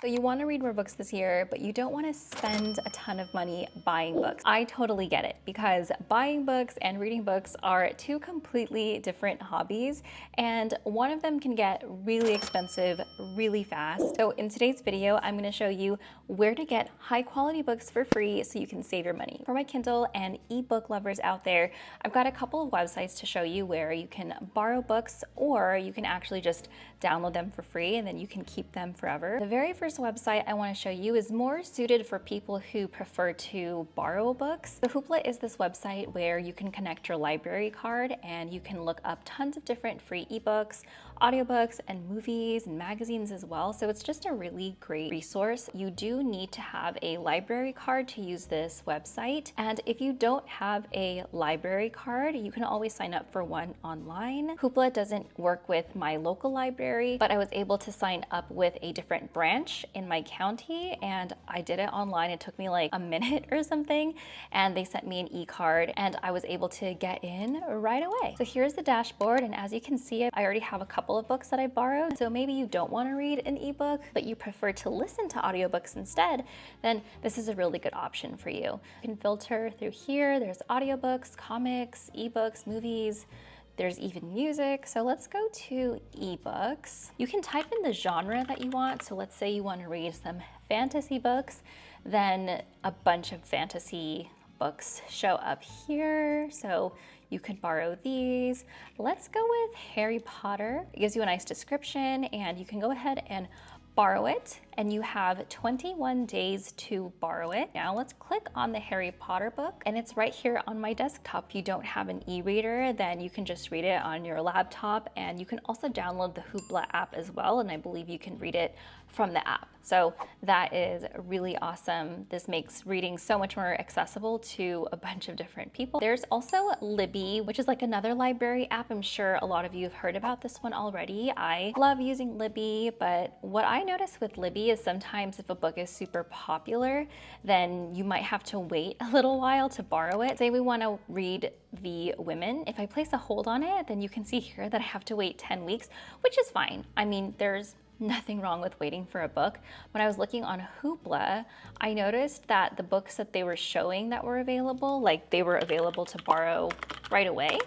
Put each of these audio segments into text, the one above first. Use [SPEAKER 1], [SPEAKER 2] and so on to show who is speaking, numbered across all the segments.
[SPEAKER 1] So you want to read more books this year, but you don't want to spend a ton of money buying books. I totally get it because buying books and reading books are two completely different hobbies, and one of them can get really expensive really fast. So in today's video, I'm going to show you where to get high quality books for free so you can save your money. For my Kindle and ebook lovers out there, I've got a couple of websites to show you where you can borrow books, or you can actually just download them for free and then you can keep them forever. The very first website I want to show you is more suited for people who prefer to borrow books. The Hoopla is this website where you can connect your library card and you can look up tons of different free ebooks, audiobooks, and movies and magazines as well. So it's just a really great resource. You do need to have a library card to use this website. And if you don't have a library card, you can always sign up for one online. Hoopla doesn't work with my local library, but I was able to sign up with a different branch in my county, and I did it online. It took me like a minute or something, and they sent me an e-card and I was able to get in right away. So here's the dashboard, and as you can see, I already have a couple of books that I borrowed. So maybe you don't want to read an ebook, but you prefer to listen to audiobooks instead, then this is a really good option for you. You can filter through here. There's audiobooks, comics, ebooks, movies. There's even music. So let's go to ebooks. You can type in the genre that you want. So let's say you want to read some fantasy books, then a bunch of fantasy books show up here. So you could borrow these. Let's go with Harry Potter. It gives you a nice description and you can go ahead and borrow it, and you have 21 days to borrow it. Now let's click on the Harry Potter book, and it's right here on my desktop. If you don't have an e-reader, then you can just read it on your laptop, and you can also download the Hoopla app as well, and I believe you can read it from the app. So that is really awesome. This makes reading so much more accessible to a bunch of different people. There's also Libby, which is like another library app. I'm sure a lot of you have heard about this one already. I love using Libby, but what I notice with Libby is sometimes if a book is super popular, then you might have to wait a little while to borrow it. Say we want to read The Women. If I place a hold on it, then you can see here that I have to wait 10 weeks, which is fine. I mean, there's nothing wrong with waiting for a book. When I was looking on Hoopla, I noticed that the books that they were showing that were available, like they were available to borrow right away,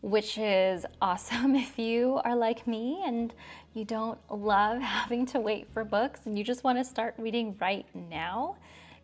[SPEAKER 1] which is awesome if you are like me and you don't love having to wait for books and you just want to start reading right now.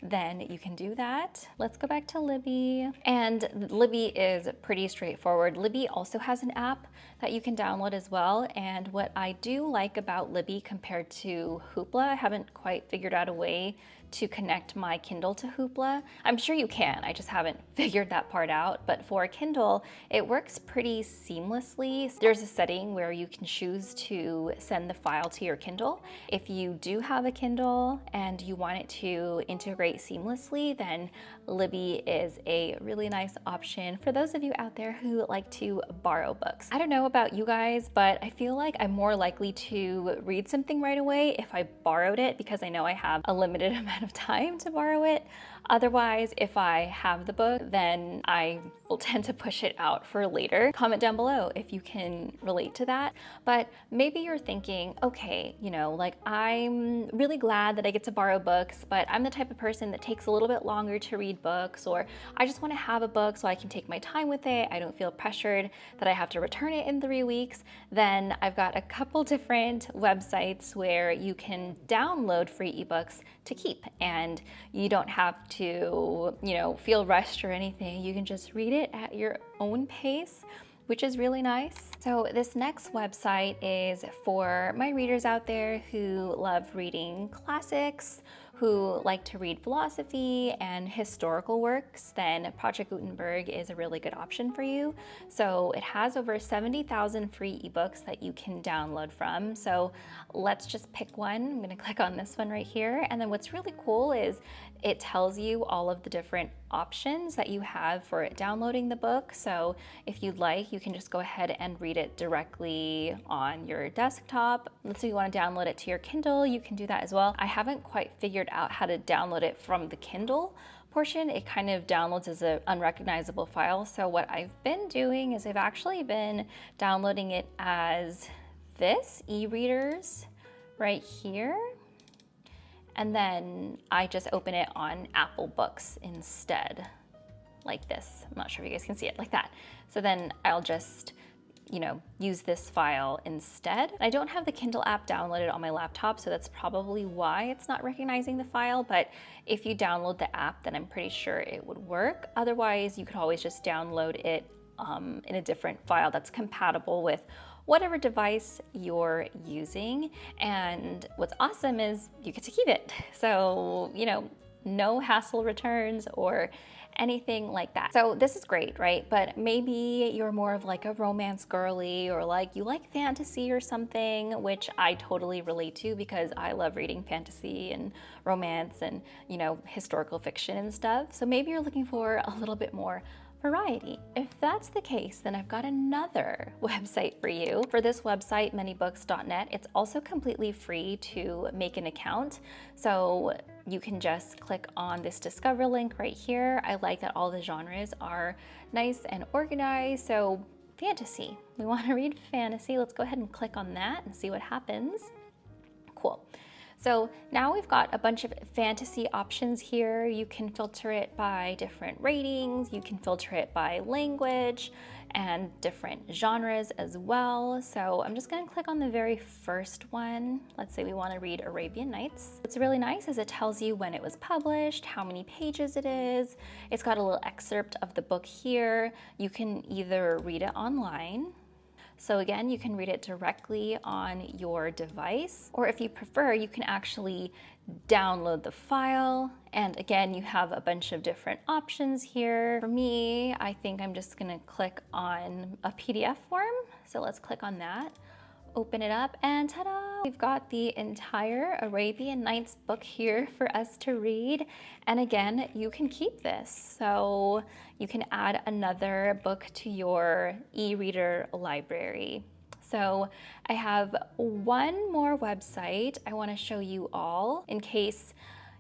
[SPEAKER 1] Then you can do that. Let's go back to Libby. And Libby is pretty straightforward. Libby also has an app that you can download as well. And what I do like about Libby compared to Hoopla, I haven't quite figured out a way to connect my Kindle to Hoopla. I'm sure you can, I just haven't figured that part out. But for Kindle, it works pretty seamlessly. There's a setting where you can choose to send the file to your Kindle. If you do have a Kindle and you want it to integrate seamlessly, then Libby is a really nice option for those of you out there who like to borrow books. I don't know about you guys, but I feel like I'm more likely to read something right away if I borrowed it because I know I have a limited amount of time to borrow it. Otherwise, if I have the book, then I will tend to push it out for later. Comment down below if you can relate to that. But maybe you're thinking, okay, you know, like I'm really glad that I get to borrow books, but I'm the type of person that takes a little bit longer to read books, or I just want to have a book so I can take my time with it. I don't feel pressured that I have to return it in 3 weeks. Then I've got a couple different websites where you can download free ebooks to keep, and you don't have to, you know, feel rushed or anything. You can just read it at your own pace, which is really nice. So this next website is for my readers out there who love reading classics, who like to read philosophy and historical works. Then Project Gutenberg is a really good option for you. So it has over 70,000 free ebooks that you can download from. So let's just pick one. I'm gonna click on this one right here. And then what's really cool is it tells you all of the different options that you have for downloading the book. So if you'd like, you can just go ahead and read it directly on your desktop. Let's say you want to download it to your Kindle, you can do that as well. I haven't quite figured out how to download it from the Kindle portion. It kind of downloads as an unrecognizable file. So what I've been doing is I've actually been downloading it as this, e-readers right here. and then I just open it on Apple Books instead, like this. I'm not sure if you guys can see it, like that. So then I'll just, use this file instead. I don't have the Kindle app downloaded on my laptop, so that's probably why it's not recognizing the file, but if you download the app, then I'm pretty sure it would work. Otherwise, you could always just download it in a different file that's compatible with whatever device you're using. And what's awesome is you get to keep it. So, no hassle returns or anything like that. So this is great, right? But maybe you're more of like a romance girly, or like you like fantasy or something, which I totally relate to because I love reading fantasy and romance and, historical fiction and stuff. So maybe you're looking for a little bit more variety. If that's the case, then I've got another website for you. For this website, manybooks.net, it's also completely free to make an account. So you can just click on this discover link right here. I like that all the genres are nice and organized. So fantasy, we want to read fantasy. Let's go ahead and click on that and see what happens. Cool. So now we've got a bunch of fantasy options here. You can filter it by different ratings, you can filter it by language and different genres as well. So I'm just gonna click on the very first one. Let's say we wanna read Arabian Nights. What's really nice is it tells you when it was published, how many pages it is. It's got a little excerpt of the book here. You can either read it online. So again, you can read it directly on your device, or if you prefer, you can actually download the file. And again, you have a bunch of different options here. For me, I think I'm just gonna click on a PDF form. So let's click on that, open it up, and ta-da! We've got the entire Arabian Nights book here for us to read. And again, you can keep this. So you can add another book to your e-reader library. So I have one more website I want to show you all in case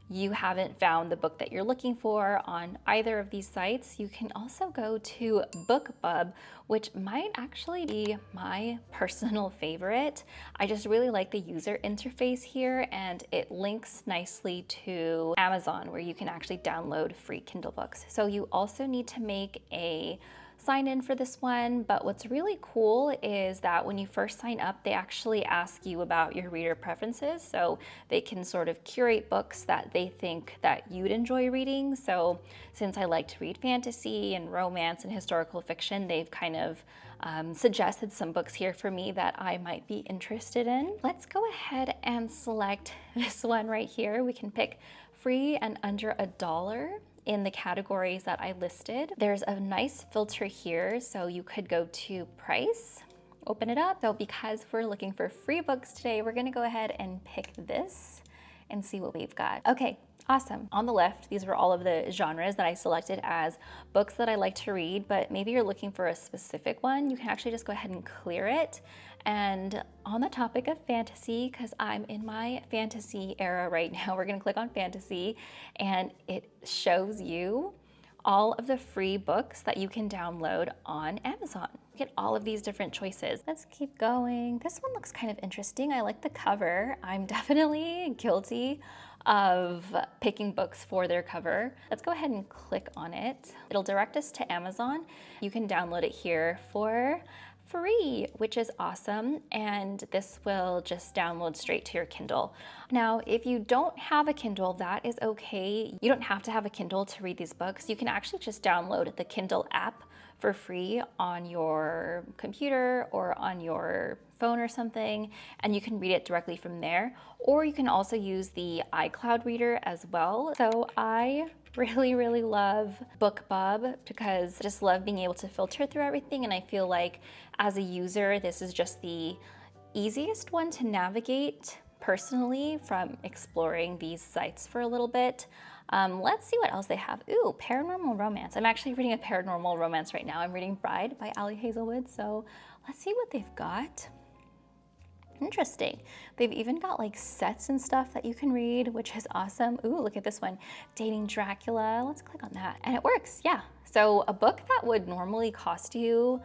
[SPEAKER 1] you haven't found the book that you're looking for on either of these sites. You can also go to BookBub, which might actually be my personal favorite. I just really like the user interface here, and it links nicely to Amazon, where you can actually download free Kindle books. So you also need to make a sign in for this one, but what's really cool is that when you first sign up, they actually ask you about your reader preferences, so they can sort of curate books that they think that you'd enjoy reading. So since I like to read fantasy and romance and historical fiction, they've kind of suggested some books here for me that I might be interested in. Let's go ahead and select this one right here. We can pick free and under $1 in the categories that I listed. There's a nice filter here, so you could go to price, open it up. So because we're looking for free books today, we're gonna go ahead and pick this and see what we've got. Okay, awesome. On the left, these were all of the genres that I selected as books that I like to read, but maybe you're looking for a specific one, you can actually just go ahead and clear it. And on the topic of fantasy, because I'm in my fantasy era right now, we're gonna click on fantasy, and it shows you all of the free books that you can download on Amazon. Get all of these different choices. Let's keep going. This one looks kind of interesting. I like the cover. I'm definitely guilty of picking books for their cover. Let's go ahead and click on it. It'll direct us to Amazon. You can download it here for free, which is awesome, and this will just download straight to your Kindle. Now, if you don't have a Kindle, that is okay. You don't have to have a Kindle to read these books. You can actually just download the Kindle app for free on your computer or on your phone or something, and you can read it directly from there. Or you can also use the iCloud reader as well. So I really love BookBub because I just love being able to filter through everything, and I feel like as a user, this is just the easiest one to navigate personally from exploring these sites for a little bit. Let's see what else they have. Ooh, paranormal romance. I'm actually reading a paranormal romance right now. I'm reading Bride by Ali Hazelwood, so let's see what they've got. Interesting. They've even got like sets and stuff that you can read, which is awesome. Ooh, look at this one, Dating Dracula. Let's click on that. And it works, yeah. So a book that would normally cost you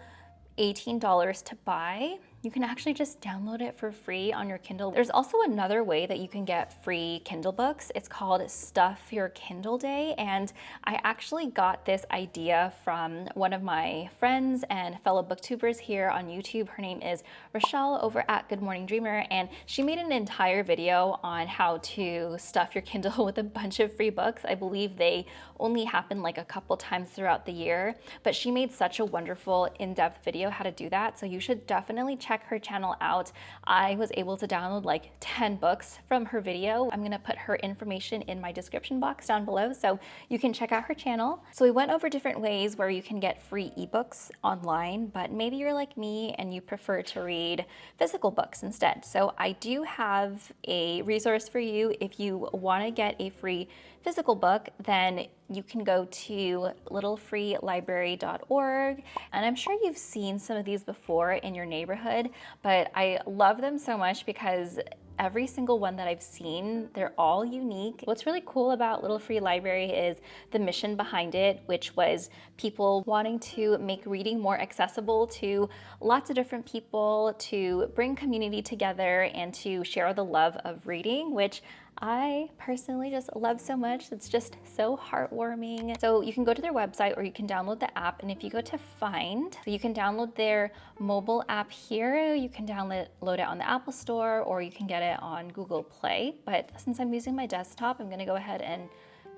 [SPEAKER 1] $18 to buy, you can actually just download it for free on your Kindle. There's also another way that you can get free Kindle books. It's called Stuff Your Kindle Day, and I actually got this idea from one of my friends and fellow booktubers here on YouTube. Her name is Rochelle over at Goodmornindreamer, and she made an entire video on how to stuff your Kindle with a bunch of free books. I believe they only happen like a couple times throughout the year, but she made such a wonderful in-depth video how to do that, so you should definitely check her channel out. I was able to download like 10 books from her video. I'm gonna put her information in my description box down below so you can check out her channel. So we went over different ways where you can get free ebooks online, but maybe you're like me and you prefer to read physical books instead. So I do have a resource for you. If you want to get a free physical book, then you can go to littlefreelibrary.org, and I'm sure you've seen some of these before in your neighborhood, but I love them so much because every single one that I've seen, they're all unique. What's really cool about Little Free Library is the mission behind it, which was people wanting to make reading more accessible to lots of different people, to bring community together, and to share the love of reading, which I personally just love so much. It's just so heartwarming. So you can go to their website or you can download the app, and if you go to find, you can download their mobile app here. You can download it on the Apple Store, or you can get it on Google Play. But since I'm using my desktop, I'm gonna go ahead and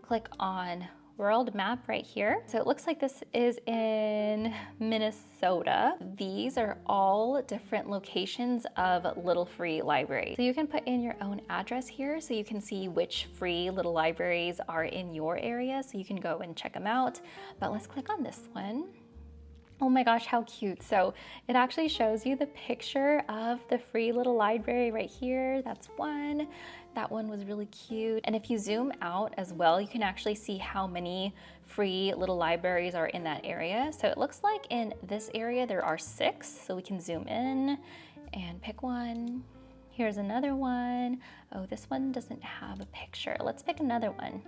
[SPEAKER 1] click on world map right here. So it looks like this is in Minnesota. These are all different locations of Little Free Library. So you can put in your own address here so you can see which free little libraries are in your area, so you can go and check them out. But let's click on this one. Oh my gosh, how cute. So it actually shows you the picture of the free little library right here. That's one. That one was really cute. And if you zoom out as well, you can actually see how many free little libraries are in that area. So it looks like in this area there are 6. So we can zoom in and pick one. Here's another one. Oh, this one doesn't have a picture. Let's pick another one.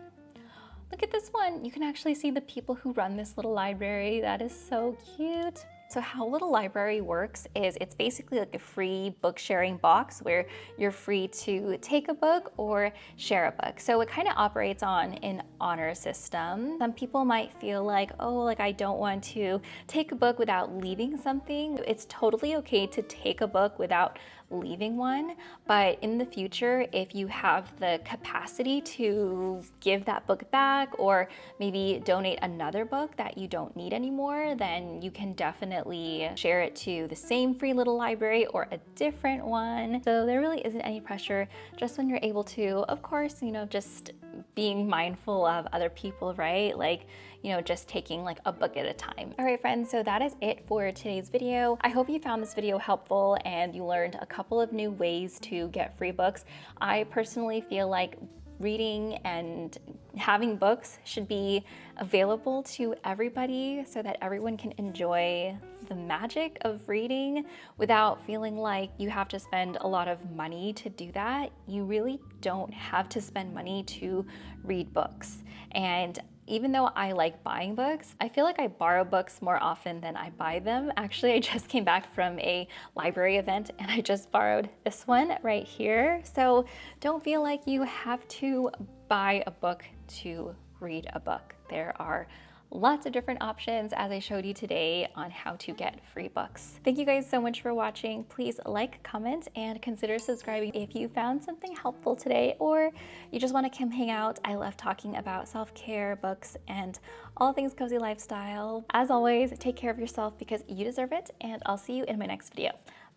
[SPEAKER 1] Look at this one. You can actually see the people who run this little library. That is so cute. So how Little Library works is it's basically like a free book sharing box where you're free to take a book or share a book. So it kind of operates on an honor system. Some people might feel like, oh, like I don't want to take a book without leaving something. It's totally okay to take a book without leaving one, but in the future, if you have the capacity to give that book back or maybe donate another book that you don't need anymore, then you can definitely share it to the same free little library or a different one. So there really isn't any pressure, just when you're able to, of course, you know, just being mindful of other people, right? Like, you know, just taking like a book at a time. All right, friends, so that is it for today's video. I hope you found this video helpful and you learned a couple of new ways to get free books. I personally feel like reading and having books should be available to everybody so that everyone can enjoy the magic of reading without feeling like you have to spend a lot of money to do that. You really don't have to spend money to read books. And even though I like buying books, I feel like I borrow books more often than I buy them. Actually, I just came back from a library event and I just borrowed this one right here. So don't feel like you have to buy a book to read a book. There are lots of different options, as I showed you today, on how to get free books. Thank you guys so much for watching. Please like, comment, and consider subscribing if you found something helpful today, or you just want to come hang out. I love talking about self-care, books, and all things cozy lifestyle. As always, take care of yourself because you deserve it, and I'll see you in my next video.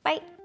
[SPEAKER 1] Bye!